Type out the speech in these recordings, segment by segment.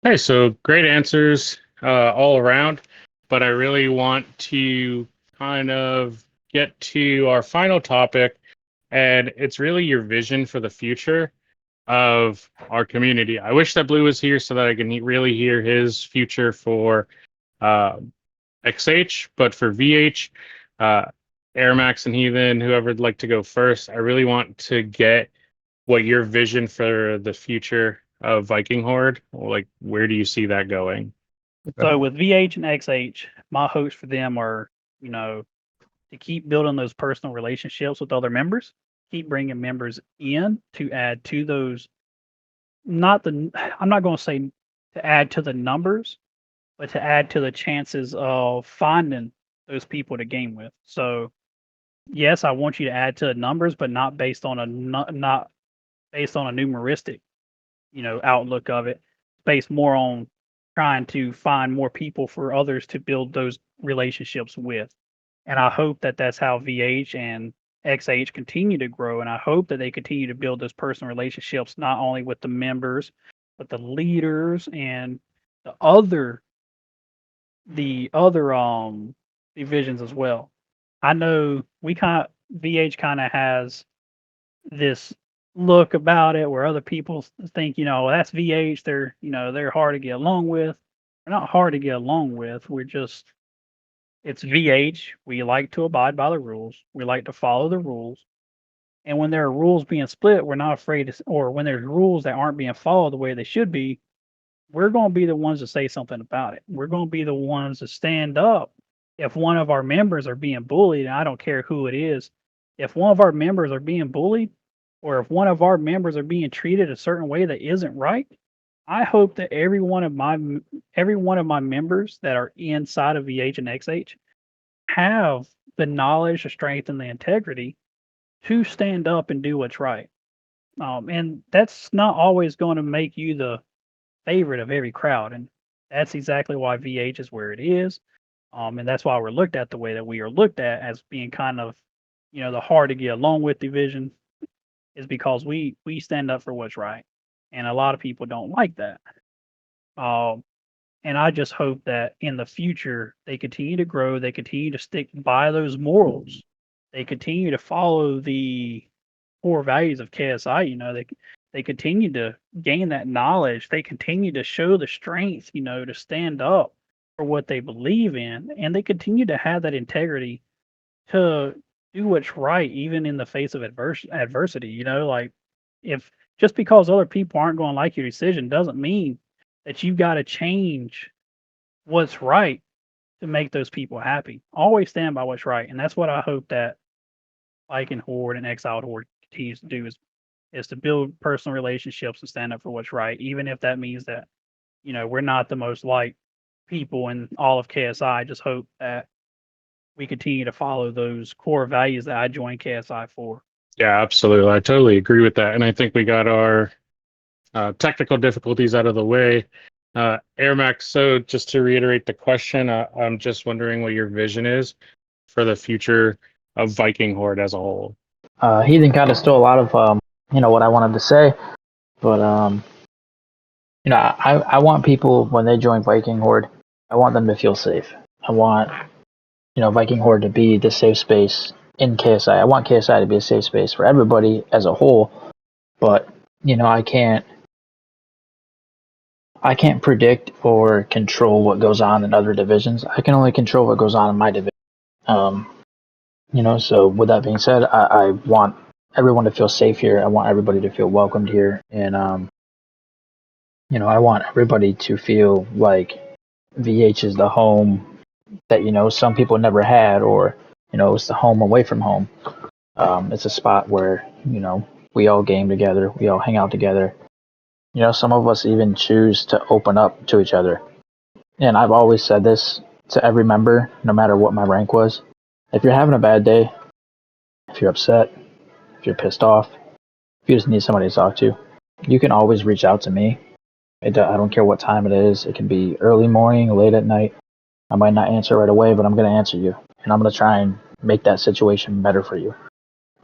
Hey, so great answers all around, but I really want to kind of get to our final topic, and it's really your vision for the future of our community. I wish that Blue was here so that I can really hear his future for uh, XH, but for VH, uh, Air Max and Heathen, whoever would like to go first, I really want to get what your vision for the future of Viking Horde, like where do you see that going? So with VH and XH, my hopes for them are, you know, to keep building those personal relationships with other members, keep bringing members in to add to those. Not the, I'm not going to say to add to the numbers, but to add to the chances of finding those people to game with. So yes, I want you to add to the numbers, but not based on not based on a numeristic, outlook of it. Based more on trying to find more people for others to build those relationships with. And I hope that that's how VH and XH continue to grow. And I hope that they continue to build those personal relationships, not only with the members, but the leaders and the other the other divisions as well. I know we kind of VH kind of has this look about it where other people think, that's VH. They're hard to get along with. We're not hard to get along with. It's VH. We like to abide by the rules. We like to follow the rules. And when there are rules being split, we're not afraid to, or when there's rules that aren't being followed the way they should be, we're going to be the ones to say something about it. We're going to be the ones to stand up. If one of our members are being bullied, and I don't care who it is, if one of our members are being bullied, or if one of our members are being treated a certain way that isn't right, I hope that every one of my members that are inside of VH and XH have the knowledge, the strength, and the integrity to stand up and do what's right. And that's not always going to make you the favorite of every crowd, and that's exactly why VH is where it is. And that's why we're looked at the way that we are looked at as being kind of, the hard to get along with division is because we stand up for what's right, and a lot of people don't like that. Um, and I just hope that in the future they continue to grow, they continue to stick by those morals, they continue to follow the core values of KSI. They continue to gain that knowledge, they continue to show the strength, to stand up for what they believe in, and they continue to have that integrity to do what's right even in the face of adversity. Like, if just because other people aren't going to like your decision doesn't mean that you've got to change what's right to make those people happy. Always stand by what's right, and that's what I hope that Viking Horde and Exiled Horde continues to do is to build personal relationships and stand up for what's right, even if that means that we're not the most liked people in all of KSI. I just hope that we continue to follow those core values that I joined KSI for. Yeah, absolutely. I totally agree with that. And I think we got our technical difficulties out of the way. Air Max, so just to reiterate the question, I'm just wondering what your vision is for the future of Viking Horde as a whole. Heathen kind of stole a lot of what I wanted to say, but I want people when they join Viking Horde, I want them to feel safe. I want Viking Horde to be the safe space in KSI. I want KSI to be a safe space for everybody as a whole, but I can't predict or control what goes on in other divisions. I can only control what goes on in my division. Um, so with that being said, I want everyone to feel safe here. I want everybody to feel welcomed here, and I want everybody to feel like VH is the home that some people never had, or it's the home away from home. It's a spot where we all game together, we all hang out together. Some of us even choose to open up to each other. And I've always said this to every member, no matter what my rank was. If you're having a bad day, if you're upset, if you're pissed off, if you just need somebody to talk to, you can always reach out to me. I don't care what time it is. It can be early morning, late at night. I might not answer right away, but I'm going to answer you. And I'm going to try and make that situation better for you.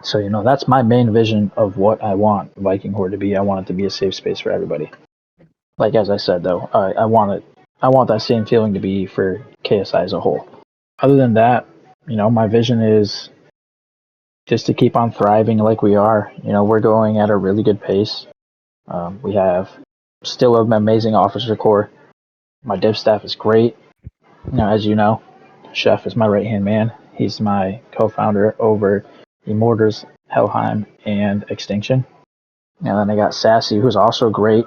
So, that's my main vision of what I want Viking Horde to be. I want it to be a safe space for everybody. like as I said though, I want that same feeling to be for KSI as a whole. Other than that, my vision is just to keep on thriving like we are. We're going at a really good pace. We have still an amazing officer corps. My dev staff is great. As you know, Chef is my right hand man. He's my co-founder over Immortals, Helheim, and Extinction. And then I got Sassy, who's also great,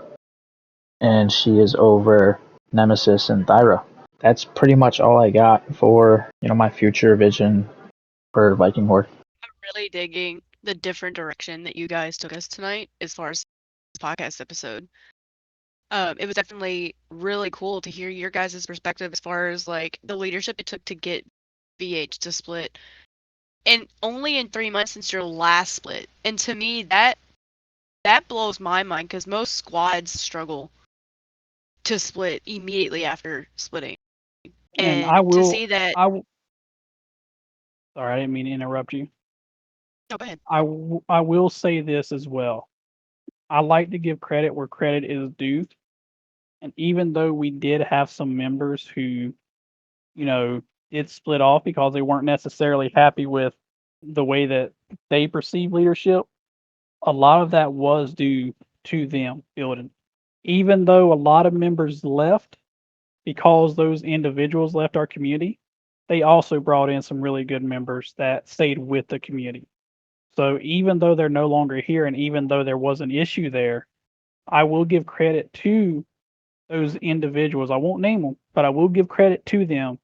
and she is over Nemesis and Thyra. That's pretty much all I got for my future vision for Viking Horde. I'm really digging the different direction that you guys took us tonight as far as this podcast episode. It was definitely really cool to hear your guys' perspective as far as like the leadership it took to get VH to split, and only in 3 months since your last split. And to me, that blows my mind because most squads struggle to split immediately after splitting. And to see that, sorry, I didn't mean to interrupt you. oh, go ahead. I will say this as well. I like to give credit where credit is due. And even though we did have some members who, did split off because they weren't necessarily happy with the way that they perceive leadership, a lot of that was due to them building. Even though a lot of members left because those individuals left our community, they also brought in some really good members that stayed with the community. So even though they're no longer here and even though there was an issue there, I will give credit to those individuals. I won't name them, but I will give credit to them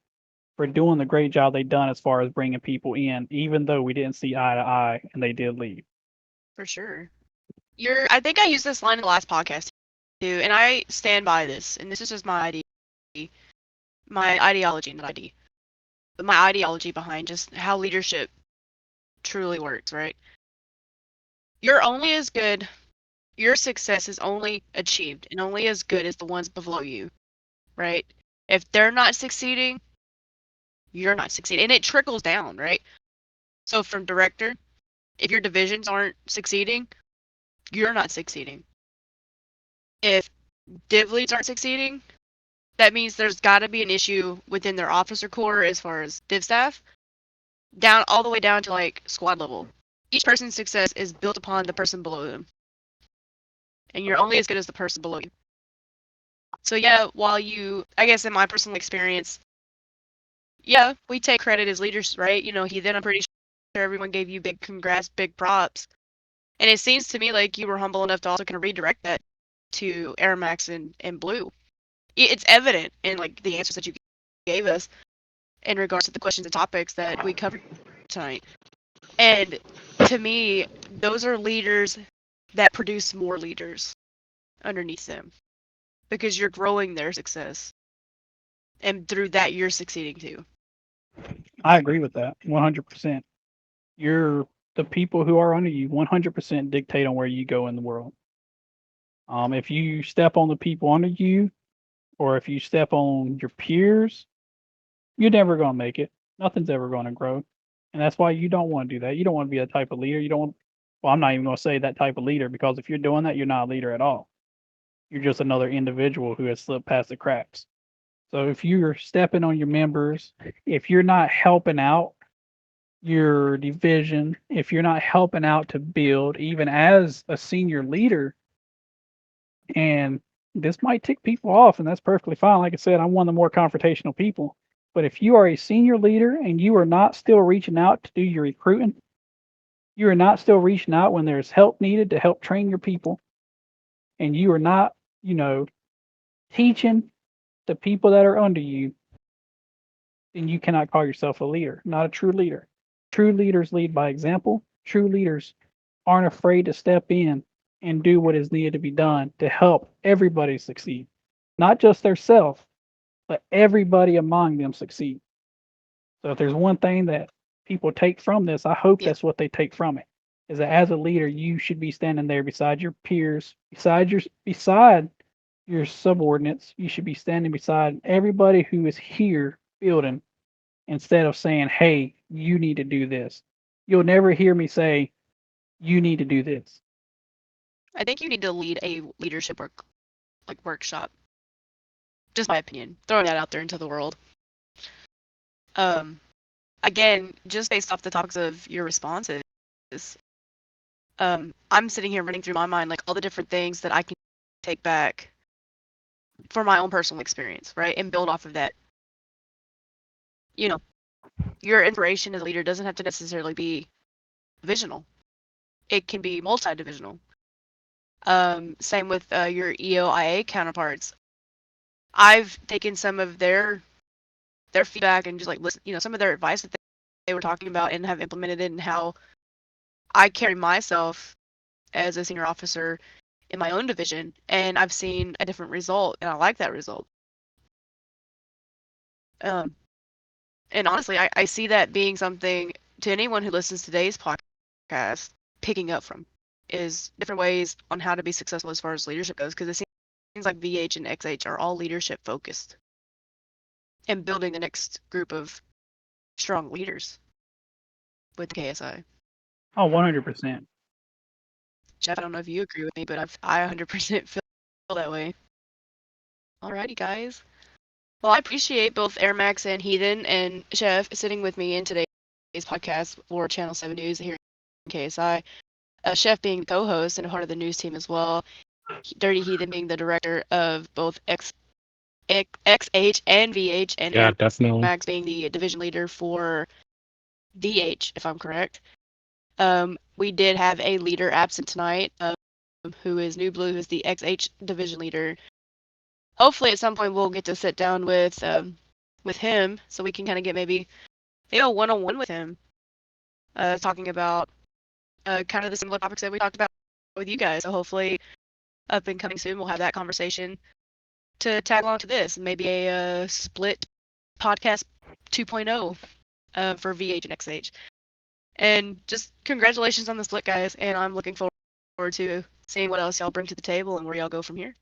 for doing the great job they done as far as bringing people in, even though we didn't see eye to eye and they did leave. For sure. I think I used this line in the last podcast too, and I stand by this. And this is just my ideology, not ID, but my ideology behind just how leadership truly works, right? You're only as good, your success is only achieved and only as good as the ones below you, right? If they're not succeeding, you're not succeeding. And it trickles down, right? So from director, if your divisions aren't succeeding, you're not succeeding. If div leads aren't succeeding, that means there's got to be an issue within their officer corps as far as div staff, down all the way down to like squad level. Each person's success is built upon the person below them, and you're only as good as the person below you. So yeah, I guess in my personal experience, yeah, we take credit as leaders, right? Then I'm pretty sure everyone gave you big congrats, big props. And it seems to me like you were humble enough to also kind of redirect that to Airmax and Blue. It's evident in like the answers that you gave us in regards to the questions and topics that we covered tonight. And to me, those are leaders that produce more leaders underneath them because you're growing their success. And through that, you're succeeding too. I agree with that 100%. The people who are under you 100% dictate on where you go in the world. If you step on the people under you, or if you step on your peers, you're never going to make it. Nothing's ever going to grow. And that's why you don't want to do that. You don't want to be that type of leader. You don't, well, I'm not even going to say that type of leader because if you're doing that, you're not a leader at all. You're just another individual who has slipped past the cracks. So if you're stepping on your members, if you're not helping out your division, if you're not helping out to build, even as a senior leader, and this might tick people off, and that's perfectly fine. Like I said, I'm one of the more confrontational people. But if you are a senior leader and you are not still reaching out to do your recruiting, you are not still reaching out when there's help needed to help train your people, and you are not, teaching the people that are under you, then you cannot call yourself a leader, not a true leader. True leaders lead by example. True leaders aren't afraid to step in and do what is needed to be done to help everybody succeed. Not just theirself, but everybody among them succeed. So if there's one thing that people take from this, I hope that's what they take from it. Is that as a leader, you should be standing there beside your peers, beside your subordinates. You should be standing beside everybody who is here building instead of saying, hey, you need to do this. You'll never hear me say, you need to do this. I think you need to lead a leadership like workshop. Just my opinion. Throwing that out there into the world. Again, just based off the topics of your responses, I'm sitting here running through my mind like all the different things that I can take back for my own personal experience, right? And build off of that. You know, your inspiration as a leader doesn't have to necessarily be divisional. It can be multi-divisional. Same with your EOIA counterparts. I've taken some of their feedback and just like listen, some of their advice that they were talking about and have implemented it, and how I carry myself as a senior officer in my own division, and I've seen a different result, and I like that result. And honestly, I see that being something to anyone who listens to today's podcast picking up from, is different ways on how to be successful as far as leadership goes, because it seems like VH and XH are all leadership focused and building the next group of strong leaders with KSI. Oh, 100%. Jeff, I don't know if you agree with me, but I 100% feel that way. Alrighty, guys. Well, I appreciate both Airmax and Heathen and Chef sitting with me in today's podcast for Channel 7 News here in KSI. Chef being the co-host and a part of the news team as well. Dirty Heathen being the director of both XH and VH, and Yeah, definitely. Airmax being the division leader for VH, if I'm correct. We did have a leader absent tonight, who is New Blue, who's the XH division leader. Hopefully, at some point, we'll get to sit down with him, so we can kind of get maybe a one-on-one with him, talking about kind of the similar topics that we talked about with you guys. So hopefully, up and coming soon, we'll have that conversation to tag along to this, maybe a split podcast 2.0 for VH and XH. And just congratulations on the split, guys, and I'm looking forward to seeing what else y'all bring to the table and where y'all go from here.